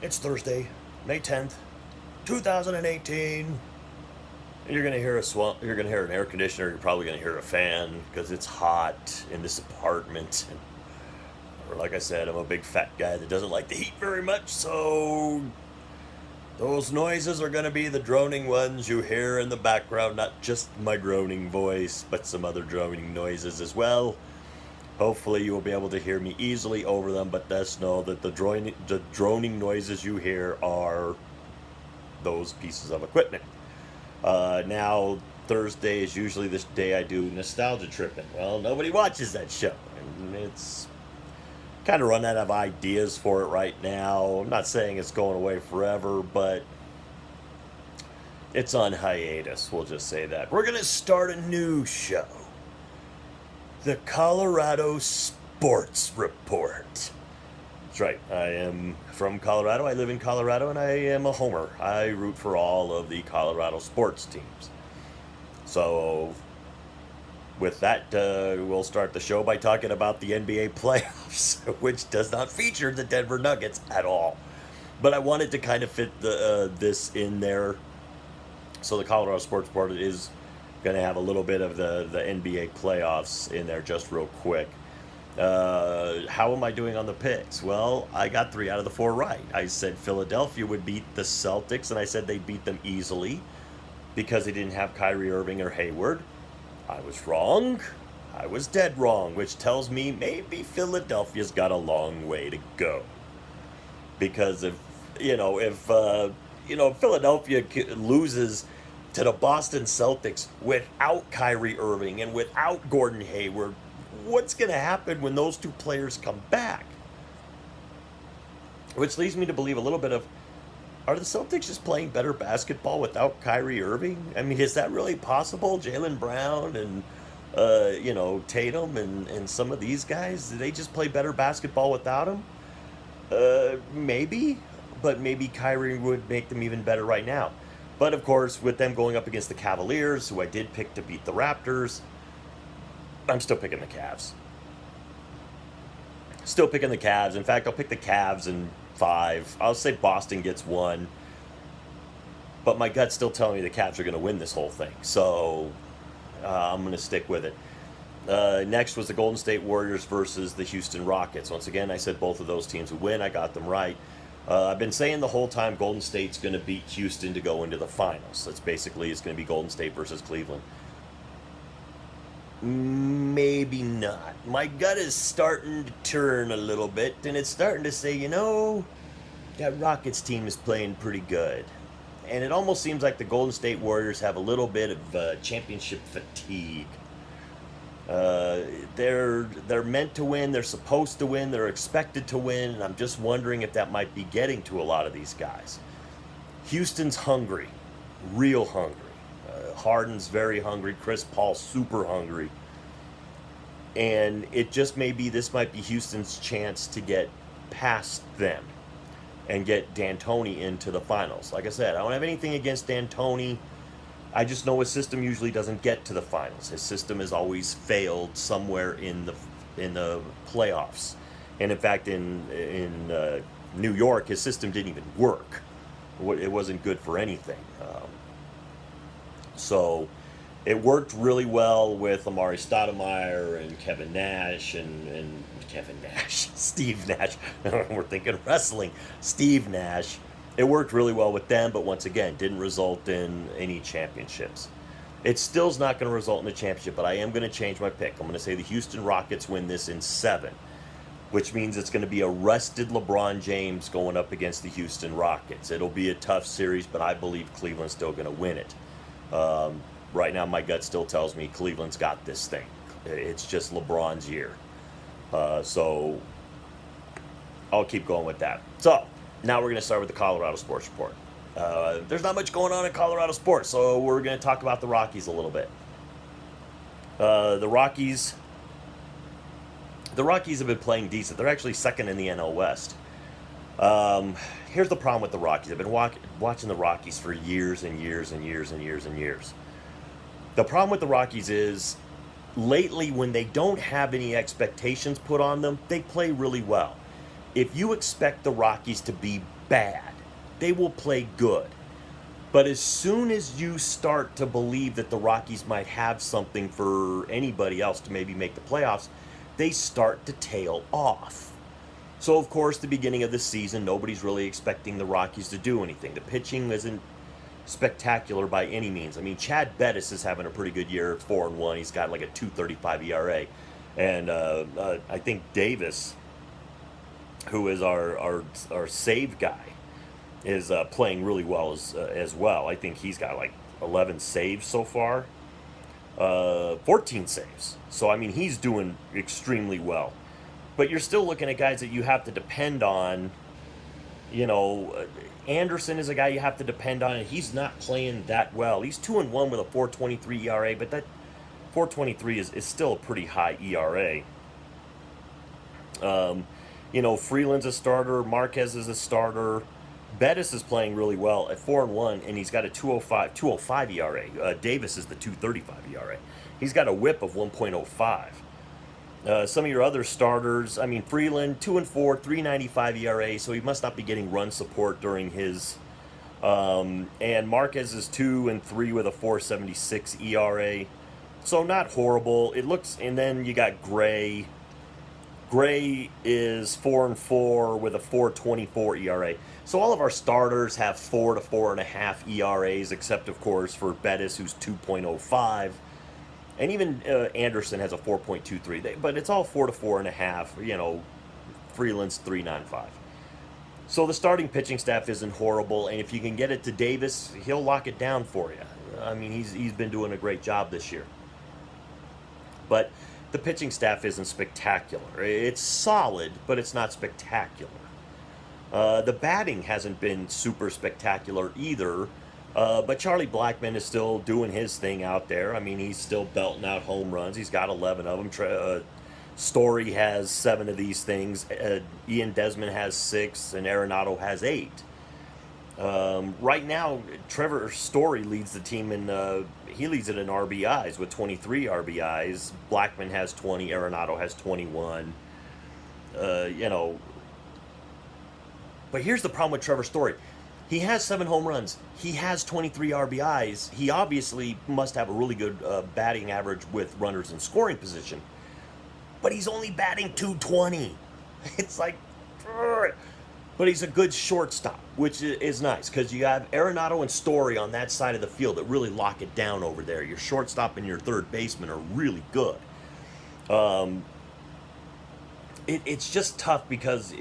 It's Thursday, May 10th, 2018. And you're gonna hear you're gonna hear an air conditioner. You're probably gonna hear a fan because it's hot in this apartment. Or like I said, I'm a big fat guy that doesn't like the heat very much, so those noises are gonna be the droning ones you hear in the background. Not just my droning voice, but some other droning noises as well. Hopefully you will be able to hear me easily over them, but just know that the droning noises you hear are those pieces of equipment. Now, Thursday is usually this day I do nostalgia tripping. Well, nobody watches that show, and it's kind of run out of ideas for it right now. I'm not saying it's going away forever, but it's on hiatus. We'll just say that. We're going to start a new show, the Colorado Sports Report. That's right. I am from Colorado. I live in Colorado, and I am a homer. I root for all of the Colorado sports teams. So, with that, we'll start the show by talking about the NBA playoffs, which does not feature the Denver Nuggets at all. But I wanted to kind of fit this in there. So the Colorado Sports Report is going to have a little bit of the NBA playoffs in there just real quick. How am I doing on the picks? Well, I got 3 out of the 4 right. I said Philadelphia would beat the Celtics, and I said they'd beat them easily because they didn't have Kyrie Irving or Hayward. I was wrong. I was dead wrong, which tells me maybe Philadelphia's got a long way to go. Because if Philadelphia loses to the Boston Celtics without Kyrie Irving and without Gordon Hayward, what's going to happen when those two players come back? Which leads me to believe a little bit of, are the Celtics just playing better basketball without Kyrie Irving? I mean, is that really possible? Jaylen Brown and, Tatum and some of these guys, do they just play better basketball without him? Maybe, but maybe Kyrie would make them even better right now. But of course, with them going up against the Cavaliers, who I did pick to beat the Raptors, I'm still picking the Cavs. Still picking the Cavs. In fact, I'll pick the Cavs in 5. I'll say Boston gets 1. But my gut's still telling me the Cavs are going to win this whole thing. So I'm going to stick with it. Next was the Golden State Warriors versus the Houston Rockets. Once again, I said both of those teams would win. I got them right. I've been saying the whole time Golden State's going to beat Houston to go into the finals. That's basically, it's going to be Golden State versus Cleveland. Maybe not. My gut is starting to turn a little bit, and it's starting to say, that Rockets team is playing pretty good. And it almost seems like the Golden State Warriors have a little bit of championship fatigue. They're meant to win, they're supposed to win, they're expected to win, and I'm just wondering if that might be getting to a lot of these guys. Houston's hungry, real hungry. Harden's very hungry, Chris Paul super hungry. And it just this might be Houston's chance to get past them and get D'Antoni into the finals. Like I said, I don't have anything against D'Antoni. I just know his system usually doesn't get to the finals. His system has always failed somewhere in the playoffs. And in fact, in New York, his system didn't even work. It wasn't good for anything. So it worked really well with Amari Stoudemire and Kevin Nash and Kevin Nash, Steve Nash. We're thinking wrestling. Steve Nash. It worked really well with them, but once again, didn't result in any championships. It still's not going to result in a championship, but I am going to change my pick. I'm going to say the Houston Rockets win this in 7, which means it's going to be a rested LeBron James going up against the Houston Rockets. It'll be a tough series, but I believe Cleveland's still going to win it. Right now, my gut still tells me Cleveland's got this thing. It's just LeBron's year. So I'll keep going with that. So now we're going to start with the Colorado Sports Report. There's not much going on in Colorado sports, so we're going to talk about the Rockies a little bit. The Rockies have been playing decent. They're actually second in the NL West. Here's the problem with the Rockies. I've been watching the Rockies for years and years and years and years and years. The problem with the Rockies is, lately, when they don't have any expectations put on them, they play really well. if you expect the Rockies to be bad, they will play good. But as soon as you start to believe that the Rockies might have something for anybody else to maybe make the playoffs, they start to tail off. So, of course, the beginning of the season, nobody's really expecting the Rockies to do anything. The pitching isn't spectacular by any means. I mean, Chad Bettis is having a pretty good year, 4-1. He's got like a 2.35 ERA. And I think Davis, who is our save guy, is playing really well as well. I think he's got like 11 saves so far, 14 saves. So, I mean, he's doing extremely well. But you're still looking at guys that you have to depend on. You know, Anderson is a guy you have to depend on, and he's not playing that well. He's 2-1 with a 4.23 ERA, but that 4.23 is still a pretty high ERA. You know, Freeland's a starter, Marquez is a starter. Bettis is playing really well at 4-1, and he's got a 2.05 ERA. Davis is the 2.35 ERA. He's got a WHIP of 1.05. Some of your other starters, I mean, Freeland, 2-4, 3.95 ERA, so he must not be getting run support during his. And Marquez is 2-3 with a 4.76 ERA, so not horrible. It looks, and then you got Gray. Gray is 4-4 with a 4.24 ERA. So all of our starters have 4 to 4.5 ERAs, except of course for Bettis, who's 2.05. And even Anderson has a 4.23, but it's all 4 to 4.5. You know, Freeland's 3.95. So the starting pitching staff isn't horrible, and if you can get it to Davis, he'll lock it down for you. I mean, he's been doing a great job this year. But the pitching staff isn't spectacular. It's solid, but it's not spectacular. The batting hasn't been super spectacular either. But Charlie Blackmon is still doing his thing out there. I mean, he's still belting out home runs. He's got 11 of them. Story has 7 of these things. Ian Desmond has 6, and Arenado has 8. Right now, Trevor Story leads the team in. He leads it in RBIs with 23 RBIs. Blackmon has 20. Arenado has 21. You know. But here's the problem with Trevor Story. He has 7 home runs. He has 23 RBIs. He obviously must have a really good batting average with runners in scoring position. But he's only batting .220. It's like, but he's a good shortstop, which is nice because you have Arenado and Story on that side of the field that really lock it down over there. Your shortstop and your third baseman are really good. It's just tough because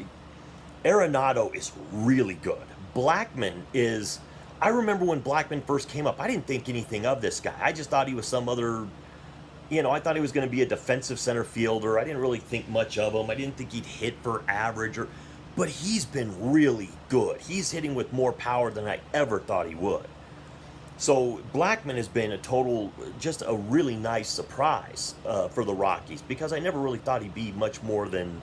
Arenado is really good. Blackmon is, I remember when Blackmon first came up, I didn't think anything of this guy. I just thought he was some other, you know, I thought he was going to be a defensive center fielder. I didn't really think much of him. I didn't think he'd hit for average, but he's been really good. He's hitting with more power than I ever thought he would. So Blackmon has been just a really nice surprise for the Rockies because I never really thought he'd be much more than,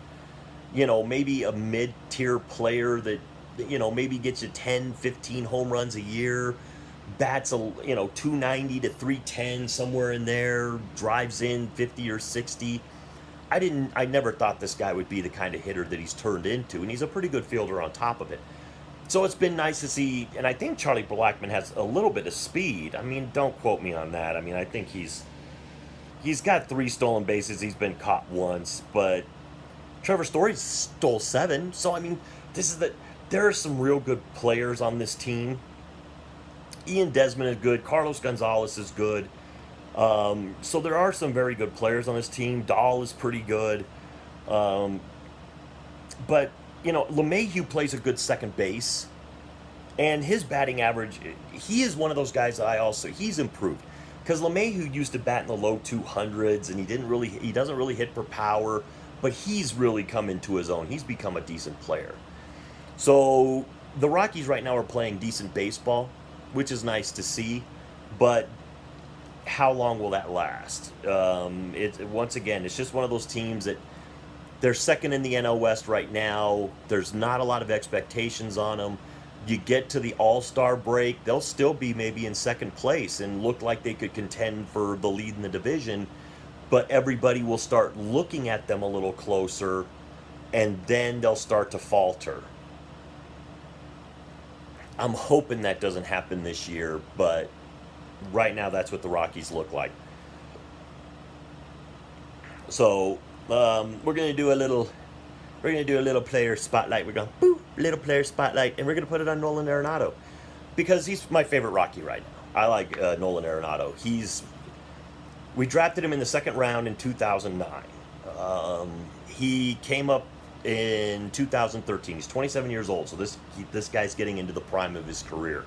you know, maybe a mid-tier player that, you know, maybe gets you 10, 15 home runs a year, bats, 290 to 310, somewhere in there, drives in 50 or 60. I never thought this guy would be the kind of hitter that he's turned into, and he's a pretty good fielder on top of it. So it's been nice to see, and I think Charlie Blackmon has a little bit of speed. I mean, don't quote me on that. I mean, I think he's got 3 stolen bases. He's been caught once, but Trevor Story stole 7. So, I mean, there are some real good players on this team. Ian Desmond is good. Carlos Gonzalez is good. So there are some very good players on this team. Dahl is pretty good. But, you know, LeMahieu plays a good second base. And his batting average, he is one of those guys that he's improved. Because LeMahieu used to bat in the low 200s, and he doesn't really hit for power. But he's really come into his own. He's become a decent player. So the Rockies right now are playing decent baseball, which is nice to see, but how long will that last? Once again, it's just one of those teams that they're second in the NL West right now. There's not a lot of expectations on them. You get to the All-Star break, they'll still be maybe in second place and look like they could contend for the lead in the division, but everybody will start looking at them a little closer. and then they'll start to falter. I'm hoping that doesn't happen this year, but right now that's what the Rockies look like. So we're gonna do a little player spotlight. We're going boop, little player spotlight, and we're gonna put it on Nolan Arenado because he's my favorite Rocky right now. I like Nolan Arenado. We drafted him in the second round in 2009. He came up in 2013. He's 27 years old, so this guy's getting into the prime of his career.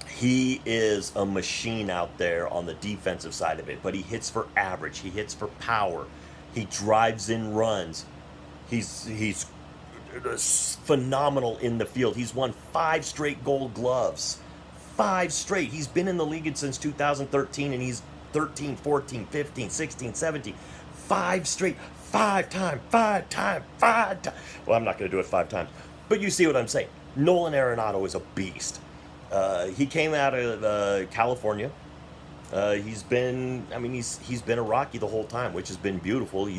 He is a machine out there on the defensive side of it, but he hits for average. He hits for power. He drives in runs. He's phenomenal in the field. He's won 5 straight Gold Gloves. 5 straight. He's been in the league since 2013, and he's 13, 14, 15, 16, 17. 5 straight. 5 times. Well, I'm not going to do it 5 times. But you see what I'm saying. Nolan Arenado is a beast. He came out of California. He's been a Rocky the whole time, which has been beautiful.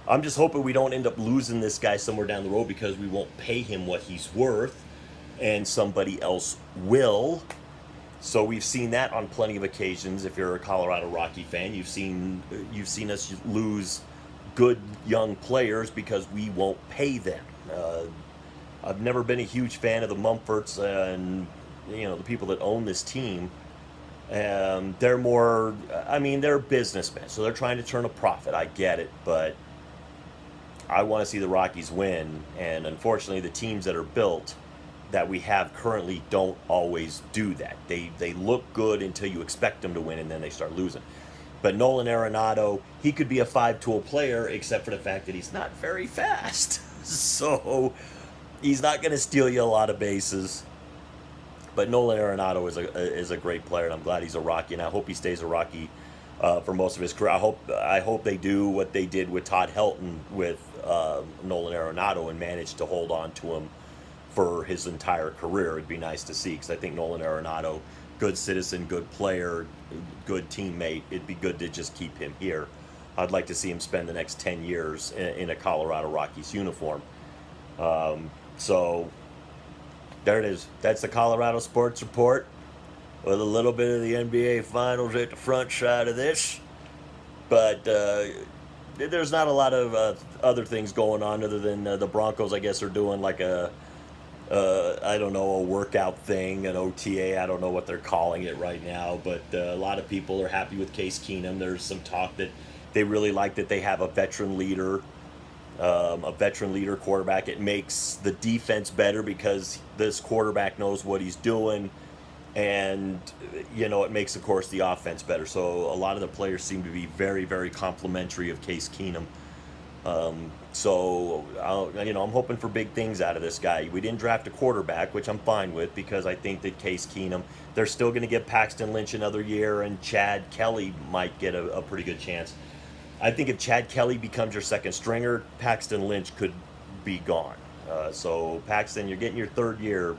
I'm just hoping we don't end up losing this guy somewhere down the road because we won't pay him what he's worth, and somebody else will. So we've seen that on plenty of occasions. If you're a Colorado Rocky fan, you've seen us lose good young players because we won't pay them. I've never been a huge fan of the Mumfords and the people that own this team. They're more, they're businessmen, so they're trying to turn a profit. I get it, but I want to see the Rockies win, and unfortunately the teams that are built that we have currently don't always do that. They look good until you expect them to win, and then they start losing. But Nolan Arenado, he could be a 5-tool player, except for the fact that he's not very fast. So he's not going to steal you a lot of bases. But Nolan Arenado is a great player, and I'm glad he's a Rocky, and I hope he stays a Rocky for most of his career. I hope they do what they did with Todd Helton with Nolan Arenado and manage to hold on to him for his entire career. It'd be nice to see, because I think Nolan Arenado, good citizen, good player, good teammate. It'd be good to just keep him here. I'd like to see him spend the next 10 years in a Colorado Rockies uniform. So there it is. That's the Colorado Sports Report with a little bit of the NBA Finals at the front side of this. But there's not a lot of other things going on other than the Broncos, I guess, are doing like a workout thing, an OTA. I don't know what they're calling it right now, but a lot of people are happy with Case Keenum. There's some talk that they really like that they have a veteran leader quarterback. It makes the defense better because this quarterback knows what he's doing, and it makes, of course, the offense better. So a lot of the players seem to be very, very complimentary of Case Keenum. So I'm hoping for big things out of this guy. We didn't draft a quarterback, which I'm fine with, because I think that Case Keenum, they're still going to give Paxton Lynch another year, and Chad Kelly might get a pretty good chance. I think if Chad Kelly becomes your second stringer, Paxton Lynch could be gone. So Paxton, you're getting your third year.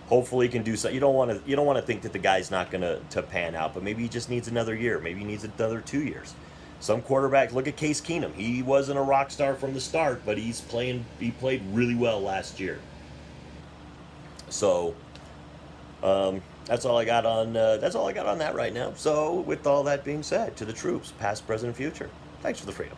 Hopefully, he can do something. You don't want to think that the guy's not going to pan out, but maybe he just needs another year. Maybe he needs another 2 years. Some quarterbacks, look at Case Keenum. He wasn't a rock star from the start, but he played really well last year. So that's all I got on that right now. So with all that being said, to the troops, past, present, future, thanks for the freedom.